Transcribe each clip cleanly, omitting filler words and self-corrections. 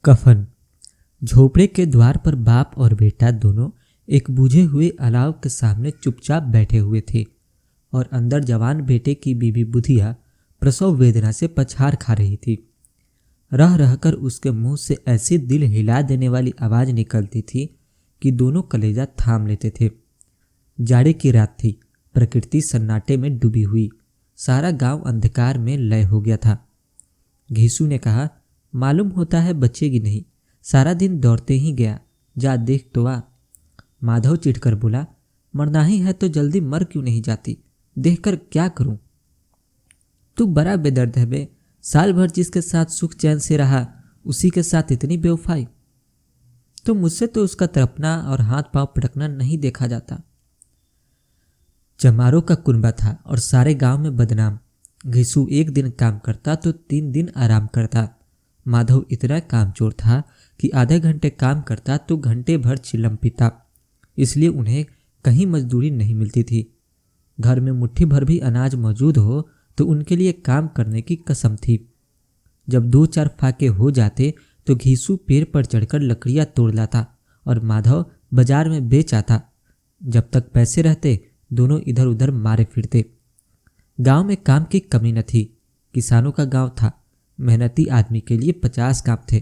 कफन। झोपड़े के द्वार पर बाप और बेटा दोनों एक बुझे हुए अलाव के सामने चुपचाप बैठे हुए थे और अंदर जवान बेटे की बीबी बुधिया प्रसव वेदना से पछाड़ खा रही थी। रह रहकर उसके मुंह से ऐसी दिल हिला देने वाली आवाज निकलती थी कि दोनों कलेजा थाम लेते थे। जाड़े की रात थी। प्रकृति सन्नाटे में डूबी हुई। सारा गांव अंधकार में लय हो गया था। घीसू ने कहा, मालूम होता है बचेगी नहीं, सारा दिन दौड़ते ही गया, जा देख तो आ। माधव चिढ़कर बोला, मरना ही है तो जल्दी मर क्यों नहीं जाती, देखकर क्या करूं। तू बड़ा बेदर्द है बे, साल भर जिसके साथ सुख चैन से रहा उसी के साथ इतनी बेवफाई। तो मुझसे तो उसका तड़पना और हाथ पांव पटकना नहीं देखा जाता। चमारों का कुनबा था और सारे गांव में बदनाम। घिसू एक दिन काम करता तो 3 दिन आराम करता। माधव इतना कामचोर था कि आधे घंटे काम करता तो घंटे भर चिलम पीता। इसलिए उन्हें कहीं मजदूरी नहीं मिलती थी। घर में मुट्ठी भर भी अनाज मौजूद हो तो उनके लिए काम करने की कसम थी। जब 2-4 फाके हो जाते तो घीसू पेड़ पर चढ़कर लकड़ियां तोड़ लाता और माधव बाजार में बेच आता। जब तक पैसे रहते दोनों इधर उधर मारे फिरते। गांव में काम की कमी न थी। किसानों का गांव था। मेहनती आदमी के लिए 50 काम थे,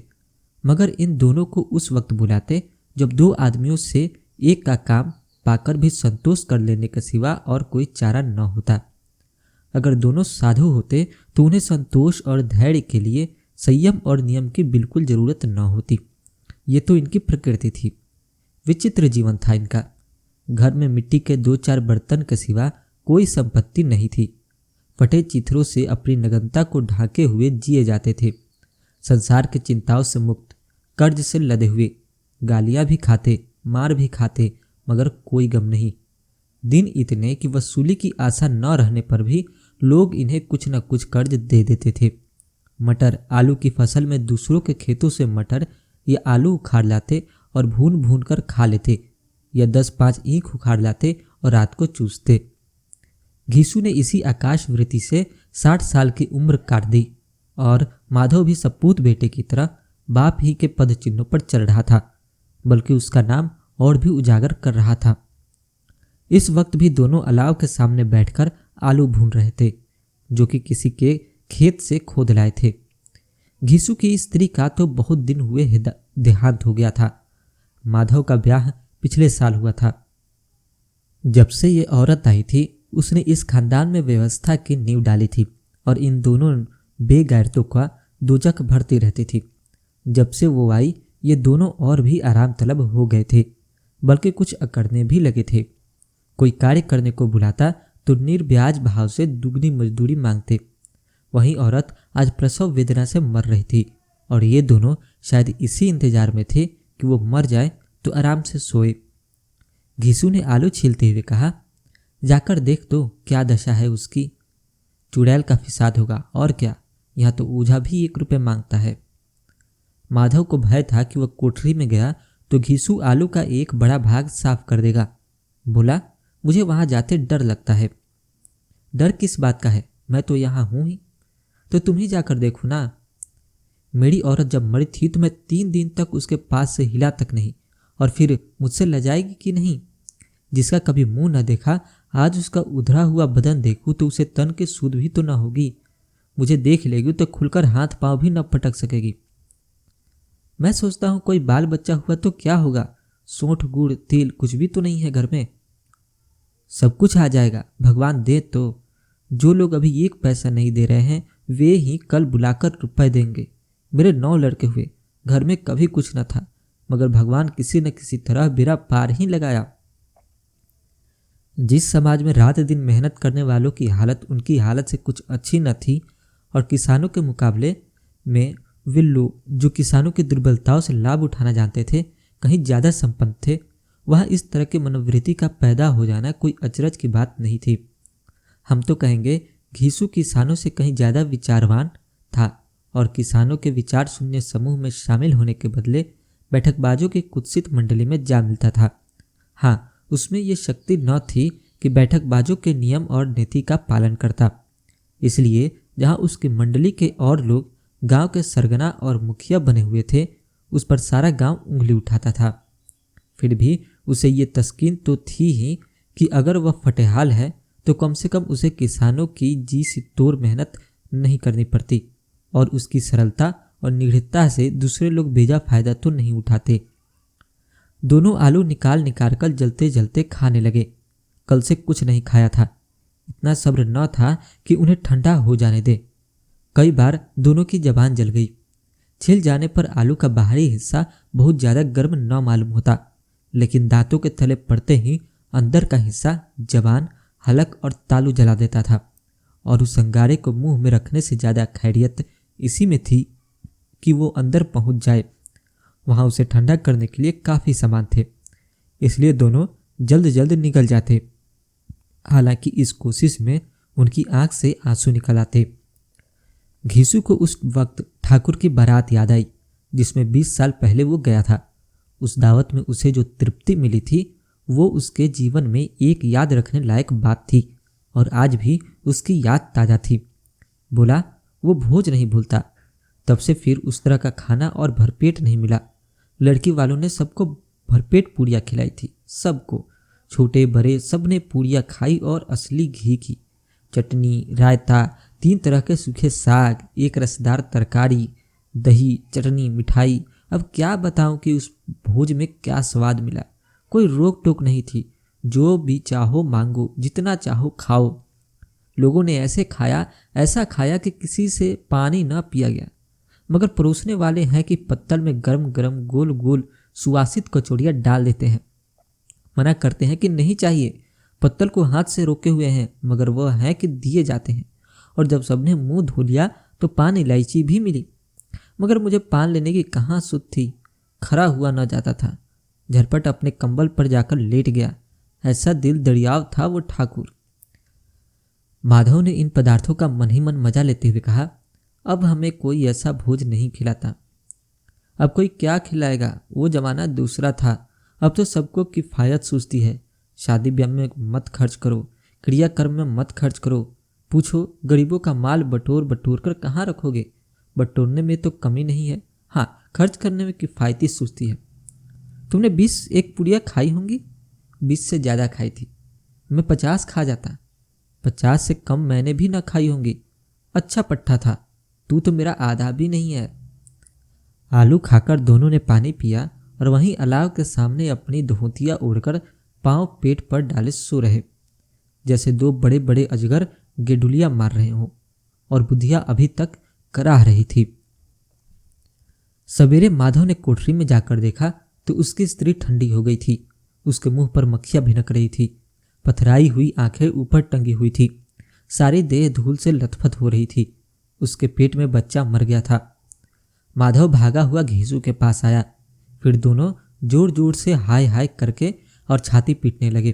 मगर इन दोनों को उस वक्त बुलाते जब 2 आदमियों से एक का काम पाकर भी संतोष कर लेने के सिवा और कोई चारा न होता। अगर दोनों साधु होते तो उन्हें संतोष और धैर्य के लिए संयम और नियम की बिल्कुल जरूरत न होती। ये तो इनकी प्रकृति थी। विचित्र जीवन था इनका। घर में मिट्टी के 2-4 बर्तन के सिवा कोई संपत्ति नहीं थी। फटे चिथरों से अपनी नग्नता को ढाके हुए जिए जाते थे। संसार के चिंताओं से मुक्त, कर्ज से लदे हुए। गालियां भी खाते, मार भी खाते, मगर कोई गम नहीं। दिन इतने कि वसूली की आशा न रहने पर भी लोग इन्हें कुछ न कुछ कर्ज दे देते थे। मटर आलू की फसल में दूसरों के खेतों से मटर या आलू उखाड़ लाते और भून भून कर खा लेते, या 10-5 ईंख उखाड़ लाते और रात को चूसते। घीसू ने इसी आकाश वृत्ति से 60 साल की उम्र काट दी और माधव भी सपूत बेटे की तरह बाप ही के पद चिन्हों पर चल रहा था, बल्कि उसका नाम और भी उजागर कर रहा था। इस वक्त भी दोनों अलाव के सामने बैठकर आलू भून रहे थे, जो कि किसी के खेत से खोद लाए थे। घीसू की स्त्री का तो बहुत दिन हुए देहांत हो गया था। माधव का ब्याह पिछले साल हुआ था। जब से ये औरत आई थी उसने इस खानदान में व्यवस्था की नींव डाली थी और इन दोनों बेगैरतों का दोजख भरती रहती थी। जब से वो आई ये दोनों और भी आराम तलब हो गए थे, बल्कि कुछ अकड़ने भी लगे थे। कोई कार्य करने को बुलाता तो निर्ब्याज भाव से दुगनी मजदूरी मांगते। वहीं औरत आज प्रसव वेदना से मर रही थी और ये दोनों शायद इसी इंतजार में थे कि वो मर जाए तो आराम से सोए। घीसू ने आलू छीलते हुए कहा, जाकर देख तो क्या दशा है उसकी। चुड़ैल का फिसाद होगा और क्या, यहाँ तो ओझा भी 1 रुपये मांगता है। माधव को भय था कि वह कोठरी में गया तो घीसू आलू का एक बड़ा भाग साफ कर देगा। बोला, मुझे वहां जाते डर लगता है। डर किस बात का है, मैं तो यहाँ हूं ही। तो तुम ही जाकर देखो ना। मेरी औरत जब मरी थी तो मैं 3 दिन तक उसके पास से हिला तक नहीं, और फिर मुझसे लजाएगी कि नहीं। जिसका कभी मुंह न देखा आज उसका उधरा हुआ बदन देखूं तो उसे तन की सूध भी तो न होगी। मुझे देख लेगी तो खुलकर हाथ पांव भी न पटक सकेगी। मैं सोचता हूं कोई बाल बच्चा हुआ तो क्या होगा, सोंठ गुड़ तेल कुछ भी तो नहीं है घर में। सब कुछ आ जाएगा, भगवान दे तो। जो लोग अभी 1 पैसा नहीं दे रहे हैं वे ही कल बुलाकर रुपए देंगे। मेरे 9 लड़के हुए, घर में कभी कुछ न था, मगर भगवान किसी न किसी तरह बेड़ा पार ही लगाया। जिस समाज में रात दिन मेहनत करने वालों की हालत उनकी हालत से कुछ अच्छी न थी और किसानों के मुकाबले में वे लोग जो किसानों की दुर्बलताओं से लाभ उठाना जानते थे कहीं ज़्यादा संपन्न थे, वहाँ इस तरह की मनोवृत्ति का पैदा हो जाना कोई अचरज की बात नहीं थी। हम तो कहेंगे घीसू किसानों से कहीं ज़्यादा विचारवान था और किसानों के विचार शून्य समूह में शामिल होने के बदले बैठकबाजों की कुत्सित मंडली में जा मिलता था। हाँ, उसमें ये शक्ति न थी कि बैठकबाजों के नियम और नीति का पालन करता। इसलिए जहाँ उसकी मंडली के और लोग गांव के सरगना और मुखिया बने हुए थे, उस पर सारा गांव उंगली उठाता था। फिर भी उसे ये तस्कीन तो थी ही कि अगर वह फटेहाल है तो कम से कम उसे किसानों की जी सी तोड़ मेहनत नहीं करनी पड़ती और उसकी सरलता और निडरता से दूसरे लोग बेजा फायदा तो नहीं उठाते। दोनों आलू निकाल निकाल कर जलते जलते खाने लगे। कल से कुछ नहीं खाया था, इतना सब्र न था कि उन्हें ठंडा हो जाने दे। कई बार दोनों की जबान जल गई। छिल जाने पर आलू का बाहरी हिस्सा बहुत ज़्यादा गर्म न मालूम होता, लेकिन दांतों के तले पड़ते ही अंदर का हिस्सा जबान, हलक और तालू जला देता था। और उस अंगारे को मुंह में रखने से ज़्यादा खैरियत इसी में थी कि वो अंदर पहुंच जाए। वहां उसे ठंडा करने के लिए काफ़ी सामान थे, इसलिए दोनों जल्द जल्द निकल जाते। हालांकि इस कोशिश में उनकी आंख से आंसू निकल आते। घीसू को उस वक्त ठाकुर की बारात याद आई जिसमें 20 साल पहले वो गया था। उस दावत में उसे जो तृप्ति मिली थी वो उसके जीवन में एक याद रखने लायक बात थी और आज भी उसकी याद ताज़ा थी। बोला वो भोज नहीं भूलता। तब से फिर उस तरह का खाना और भरपेट नहीं मिला। लड़की वालों ने सबको भरपेट पूड़ियाँ खिलाई थी, सबको, छोटे बड़े सब ने पूड़ियाँ खाई और असली घी की चटनी, रायता, 3 तरह के सूखे साग, एक रसदार तरकारी, दही, चटनी, मिठाई। अब क्या बताऊं कि उस भोज में क्या स्वाद मिला। कोई रोक टोक नहीं थी, जो भी चाहो मांगो, जितना चाहो खाओ। लोगों ने ऐसा खाया कि किसी से पानी न पिया गया। मगर परोसने वाले हैं कि पत्तल में गरम गरम गोल गोल सुवासित कचौड़ियाँ डाल देते हैं। मना करते हैं कि नहीं चाहिए, पत्तल को हाथ से रोके हुए हैं, मगर वह है कि दिए जाते हैं। और जब सबने मुंह धो लिया तो पान इलायची भी मिली, मगर मुझे पान लेने की कहाँ सुध थी। खड़ा हुआ न जाता था। झटपट अपने कंबल पर जाकर लेट गया। ऐसा दिल दरियाव था वो ठाकुर। माधव ने इन पदार्थों का मन ही मन मजा लेते हुए कहा, अब हमें कोई ऐसा भोज नहीं खिलाता। अब कोई क्या खिलाएगा, वो जमाना दूसरा था। अब तो सबको किफ़ायत सूझती है। शादी ब्याह में मत खर्च करो, क्रियाकर्म में मत खर्च करो। पूछो गरीबों का माल बटोर बटोर कर कहाँ रखोगे। बटोरने में तो कमी नहीं है, हाँ खर्च करने में किफ़ायती सूझती है। तुमने 21 पुड़िया खाई होंगी। 20 से ज़्यादा खाई थी। मैं 50 खा जाता। 50 से कम मैंने भी ना खाई होंगी। अच्छा पट्टा था, तू तो मेरा आधा भी नहीं है। आलू खाकर दोनों ने पानी पिया और वहीं अलाव के सामने अपनी धोतियाँ ओढ़कर पांव पेट पर डाले सो रहे, जैसे 2 बड़े बड़े अजगर गेडुलिया मार रहे हों और बुधिया अभी तक कराह रही थी। सवेरे माधव ने कोठरी में जाकर देखा तो उसकी स्त्री ठंडी हो गई थी। उसके मुंह पर मक्खियां भिनक रही थी। पथराई हुई आंखें ऊपर टंगी हुई थी। सारी देह धूल से लथपथ हो रही थी। उसके पेट में बच्चा मर गया था। माधव भागा हुआ घीसू के पास आया। फिर दोनों जोर जोर से हाय हाय करके और छाती पीटने लगे।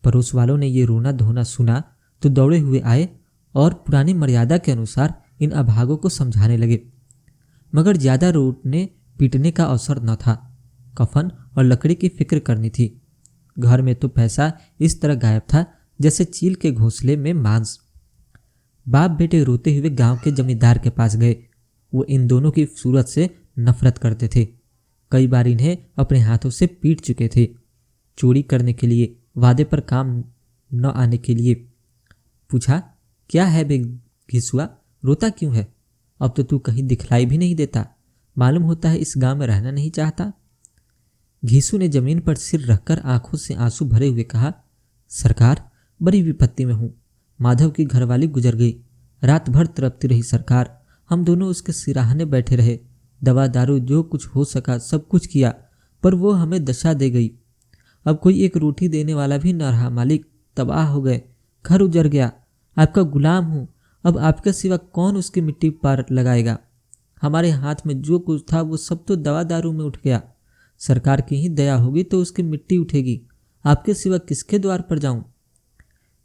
पड़ोस वालों ने ये रोना धोना सुना तो दौड़े हुए आए और पुरानी मर्यादा के अनुसार इन अभागों को समझाने लगे, मगर ज़्यादा रोटने पीटने का अवसर न था। कफन और लकड़ी की फिक्र करनी थी। घर में तो पैसा इस तरह गायब था जैसे चील के घोंसले में मांस। बाप बेटे रोते हुए गांव के जमींदार के पास गए। वो इन दोनों की सूरत से नफरत करते थे। कई बार इन्हें अपने हाथों से पीट चुके थे। चोरी करने के लिए, वादे पर काम न आने के लिए। पूछा, क्या है बे घिसुआ, रोता क्यों है? अब तो तू कहीं दिखलाई भी नहीं देता। मालूम होता है इस गांव में रहना नहीं चाहता। घीसू ने जमीन पर सिर रखकर आंखों से आंसू भरे हुए कहा, सरकार बड़ी विपत्ति में हूँ। माधव की घरवाली गुजर गई। रात भर तड़पती रही सरकार। हम दोनों उसके सिराहने बैठे रहे। दवा दारू जो कुछ हो सका सब कुछ किया, पर वो हमें दशा दे गई। अब कोई एक रोटी देने वाला भी न रहा मालिक। तबाह हो गए, घर उजड़ गया। आपका गुलाम हूँ। अब आपके सिवा कौन उसकी मिट्टी पार लगाएगा? हमारे हाथ में जो कुछ था वो सब तो दवा दारू में उठ गया। सरकार की ही दया होगी तो उसकी मिट्टी उठेगी। आपके सिवा किसके द्वार पर जाऊं?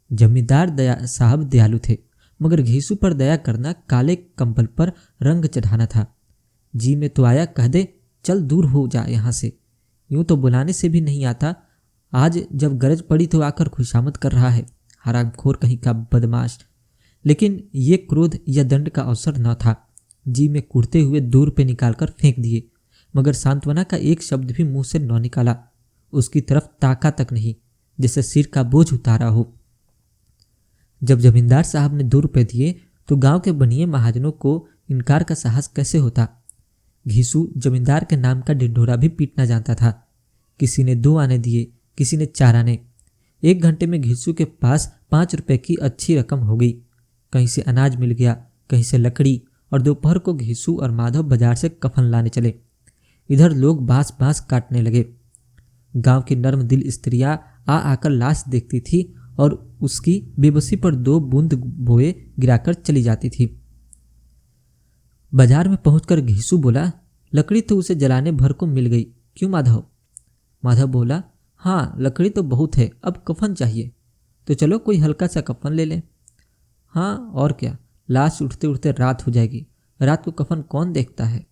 जमींदार दया साहब दयालु थे, मगर घीसू पर दया करना काले कंबल पर रंग चढ़ाना था। जी में तो आया कह दे, चल दूर हो जा यहाँ से। यूं तो बुलाने से भी नहीं आता। आज जब गरज पड़ी तो आकर खुशामद कर रहा है, हरामखोर कहीं का बदमाश। लेकिन ये क्रोध या दंड का अवसर न था। जी में कुड़ते हुए दूर पे निकालकर फेंक दिए। मगर सांत्वना का एक शब्द भी मुंह से न निकाला। उसकी तरफ ताका तक नहीं, जैसे सिर का बोझ उतारा हो। जब जमींदार साहब ने 2 रुपए दिए तो गांव के बनिए महाजनों को इनकार का साहस कैसे होता। घीसू जमींदार के नाम का ढिंढोरा भी पीटना जानता था। किसी ने 2 आने दिए, किसी ने 4 आने। 1 घंटे में घीसू के पास 5 रुपए की अच्छी रकम हो गई। कहीं से अनाज मिल गया, कहीं से लकड़ी, और दोपहर को घीसू और माधव बाजार से कफन लाने चले। इधर लोग बांस बांस काटने लगे। गांव की नर्म दिल स्त्रियां आ आकर लाश देखती थी और उसकी बेबसी पर 2 बूंद बोए गिराकर चली जाती थी। बाजार में पहुंचकर घीसू बोला, लकड़ी तो उसे जलाने भर को मिल गई, क्यों माधव? माधव बोला, हाँ लकड़ी तो बहुत है, अब कफन चाहिए। तो चलो कोई हल्का सा कफन ले लें। हाँ और क्या, लाश उठते उठते रात हो जाएगी, रात को कफन कौन देखता है।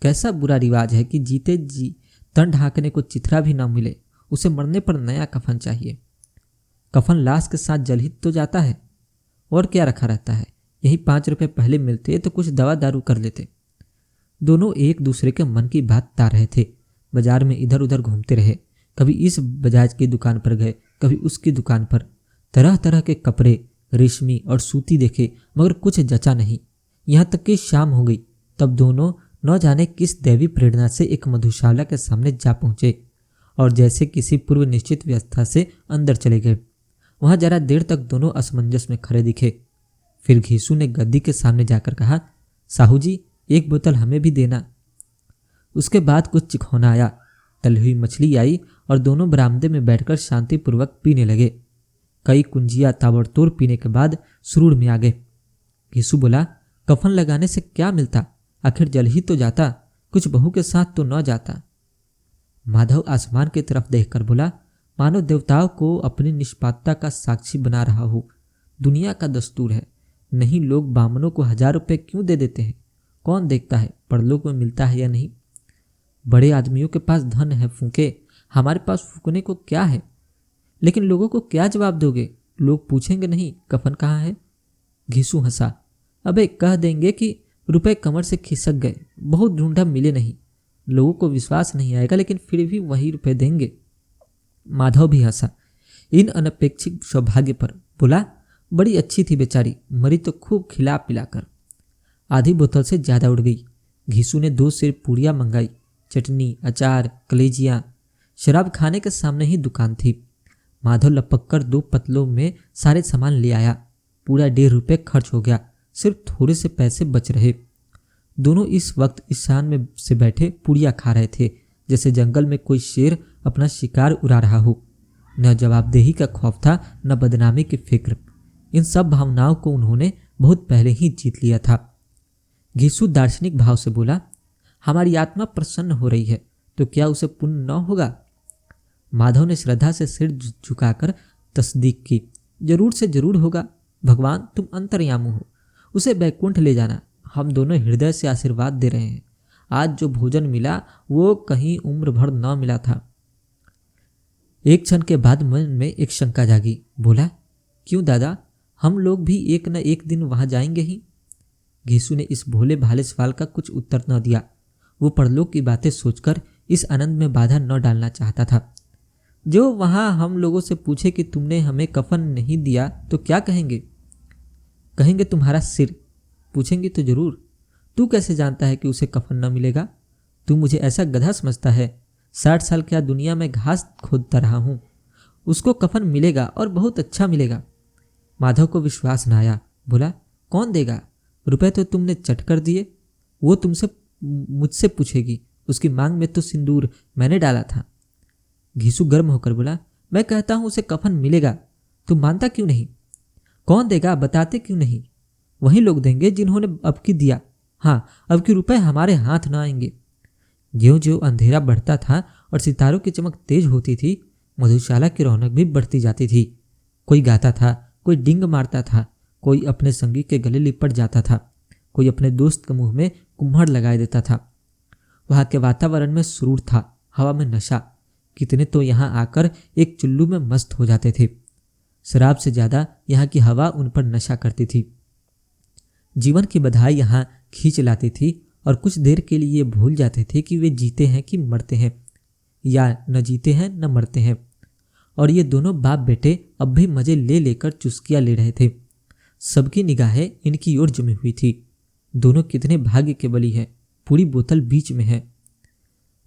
कैसा बुरा रिवाज है कि जीते जी तन ढांकने को चिथरा भी ना मिले, उसे मरने पर नया कफन चाहिए। कफन लाश के साथ जल ही तो जाता है, और क्या रखा रहता है। यही 5 रुपए पहले मिलते तो कुछ दवा दारू कर लेते। दोनों एक दूसरे के मन की बात ता रहे थे। बाजार में इधर उधर घूमते रहे। कभी इस बजाज की दुकान पर गए, कभी उसकी दुकान पर। तरह तरह के कपड़े, रेशमी और सूती देखे, मगर कुछ जचा नहीं। यहाँ तक कि शाम हो गई, तब दोनों न जाने किस दैवी प्रेरणा से एक मधुशाला के सामने जा पहुंचे और जैसे किसी पूर्व निश्चित व्यवस्था से अंदर चले गए। वहां जरा देर तक दोनों असमंजस में खड़े दिखे। फिर घीसू ने गद्दी के सामने जाकर कहा, साहू जी 1 बोतल हमें भी देना। उसके बाद कुछ चिखौना आया, तली हुई मछली आई और दोनों बरामदे में बैठकर शांतिपूर्वक पीने लगे। कई कुंजिया ताबड़तोड़ पीने के बाद सुरूर में आ गए। घीसू बोला, कफन लगाने से क्या मिलता, आखिर जल ही तो जाता, कुछ बहू के साथ तो न जाता। माधव आसमान की तरफ देखकर बोला, मानो देवताओं को अपनी निष्पापता का साक्षी बना रहा हो। दुनिया का दस्तूर है, नहीं लोग बामनों को 1000 रुपए क्यों दे देते हैं। कौन देखता है परलोक में मिलता है या नहीं। बड़े आदमियों के पास धन है फूके, हमारे पास फूकने को क्या है। लेकिन लोगों को क्या जवाब दोगे, लोग पूछेंगे नहीं कफन कहाँ है। घीसू हंसा, अबे कह देंगे कि रुपए कमर से खिसक गए, बहुत ढूंढा मिले नहीं। लोगों को विश्वास नहीं आएगा, लेकिन फिर भी वही रुपए देंगे। माधव भी हंसा इन अनपेक्षित सौभाग्य पर। बोला, बड़ी अच्छी थी बेचारी, मरी तो खूब खिला पिलाकर। आधी बोतल से ज्यादा उड़ गई। घीसू ने 2 सिर पूड़ियाँ मंगाई, चटनी, अचार, कलेजियाँ। शराब खाने के सामने ही दुकान थी। माधव लपक कर 2 पतलों में सारे सामान ले आया। पूरा 1.5 रुपये खर्च हो गया, सिर्फ थोड़े से पैसे बच रहे। दोनों इस वक्त ईशान में से बैठे पूड़ियाँ खा रहे थे, जैसे जंगल में कोई शेर अपना शिकार उड़ा रहा हो। न जवाबदेही का खौफ था, न बदनामी की फिक्र। इन सब भावनाओं को उन्होंने बहुत पहले ही जीत लिया था। घीसू दार्शनिक भाव से बोला, हमारी आत्मा प्रसन्न हो रही है तो क्या उसे पुण्य न होगा। माधव ने श्रद्धा से सिर झुकाकर तस्दीक की, जरूर से जरूर होगा। भगवान तुम अंतर्यामी हो, उसे बैकुंठ ले जाना। हम दोनों हृदय से आशीर्वाद दे रहे हैं। आज जो भोजन मिला वो कहीं उम्र भर न मिला था। एक क्षण के बाद मन में एक शंका जागी। बोला, क्यों दादा, हम लोग भी एक न एक दिन वहां जाएंगे ही। घीसू ने इस भोले भाले सवाल का कुछ उत्तर न दिया। वो परलोक की बातें सोचकर इस आनंद में बाधा न डालना चाहता था। जो वहां हम लोगों से पूछे कि तुमने हमें कफन नहीं दिया तो क्या कहेंगे। कहेंगे तुम्हारा सिर। पूछेंगे तो जरूर, तू कैसे जानता है कि उसे कफन न मिलेगा। तू मुझे ऐसा गधा समझता है। 60 साल क्या दुनिया में घास खोदता रहा हूं। उसको कफन मिलेगा और बहुत अच्छा मिलेगा। माधव को विश्वास न आया। बोला, कौन देगा, रुपए तो तुमने चट कर दिए। वो तुमसे मुझसे पूछेगी, उसकी मांग में तो सिंदूर मैंने डाला था। घीसू गर्म होकर बोला, मैं कहता हूं उसे कफन मिलेगा, तुम मानता क्यों नहीं। कौन देगा, बताते क्यों नहीं। वही लोग देंगे जिन्होंने अब की दिया। हाँ, अब की रुपए हमारे हाथ ना आएंगे। ज्यों ज्यों अंधेरा बढ़ता था और सितारों की चमक तेज होती थी, मधुशाला की रौनक भी बढ़ती जाती थी। कोई गाता था, कोई डिंग मारता था, कोई अपने संगी के गले लिपट जाता था, कोई अपने दोस्त के मुंह में कुम्हड़ लगाए देता था। वहां के वातावरण में सुरूर था, हवा में नशा। कितने तो यहाँ आकर एक चुल्लू में मस्त हो जाते थे। शराब से ज्यादा यहाँ की हवा उन पर नशा करती थी। जीवन की बधाई यहाँ खींच लाती थी और कुछ देर के लिए ये भूल जाते थे कि वे जीते हैं कि मरते हैं, या न जीते हैं न मरते हैं। और ये दोनों बाप बेटे अब भी मजे ले लेकर चुस्कियां ले रहे थे। सबकी निगाहें इनकी ओर जमी हुई थी। दोनों कितने भाग्य के बली हैं, पूरी बोतल बीच में है।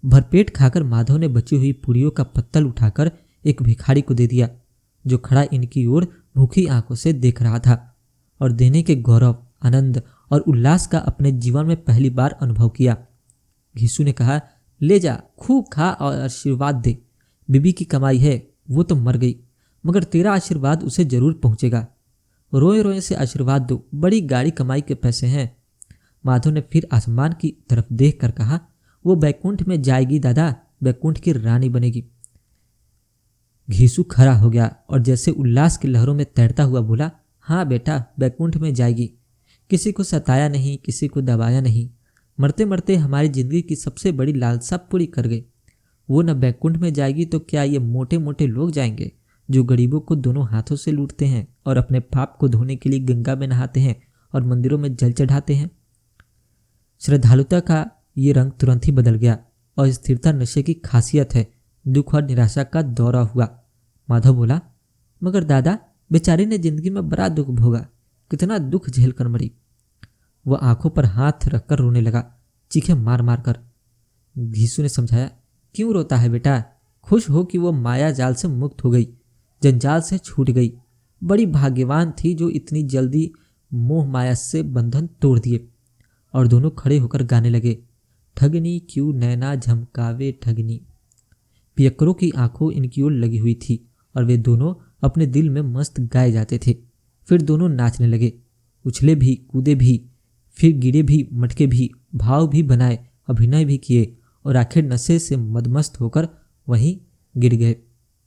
भरपेट खाकर माधव ने बची हुई पूड़ियों का पत्तल उठाकर एक भिखारी को दे दिया, जो खड़ा इनकी ओर भूखी आंखों से देख रहा था और देने के गौरव, आनंद और उल्लास का अपने जीवन में पहली बार अनुभव किया। घीसू ने कहा, ले जा, खूब खा और आशीर्वाद दे। बीबी की कमाई है, वो तो मर गई, मगर तेरा आशीर्वाद उसे जरूर पहुंचेगा। रोए रोए से आशीर्वाद दो, बड़ी गाड़ी कमाई के पैसे हैं। माधव ने फिर आसमान की तरफ देख कर कहा, वो बैकुंठ में जाएगी दादा, बैकुंठ की रानी बनेगी। घीसू खड़ा हो गया और जैसे उल्लास की लहरों में तैरता हुआ बोला, हाँ बेटा, बैकुंठ में जाएगी। किसी को सताया नहीं, किसी को दबाया नहीं। मरते मरते हमारी जिंदगी की सबसे बड़ी लालसा पूरी कर गई। वो न बैकुंठ में जाएगी तो क्या ये मोटे मोटे लोग जाएंगे, जो गरीबों को दोनों हाथों से लूटते हैं और अपने पाप को धोने के लिए गंगा में नहाते हैं और मंदिरों में जल चढ़ाते हैं। श्रद्धालुता का ये रंग तुरंत ही बदल गया और स्थिरता नशे की खासियत है। दुख और निराशा का दौरा हुआ। माधव बोला, मगर दादा, बेचारी ने जिंदगी में बड़ा दुख भोगा, कितना दुख झेल कर मरी। वह आंखों पर हाथ रखकर रोने लगा, चीखें मार मार कर। घीसू ने समझाया, क्यों रोता है बेटा, खुश हो कि वो माया जाल से मुक्त हो गई, जंजाल से छूट गई। बड़ी भाग्यवान थी जो इतनी जल्दी मोह माया से बंधन तोड़ दिए। और दोनों खड़े होकर गाने लगे, ठगनी क्यों नैना झमकावे ठगनी। पियक्करों की आंखों इनकी ओर लगी हुई थी और वे दोनों अपने दिल में मस्त गाए जाते थे। फिर दोनों नाचने लगे, उछले भी, कूदे भी, फिर गिरे भी, मटके भी, भाव भी बनाए, अभिनय भी किए और आखिर नशे से मदमस्त होकर वहीं गिर गए।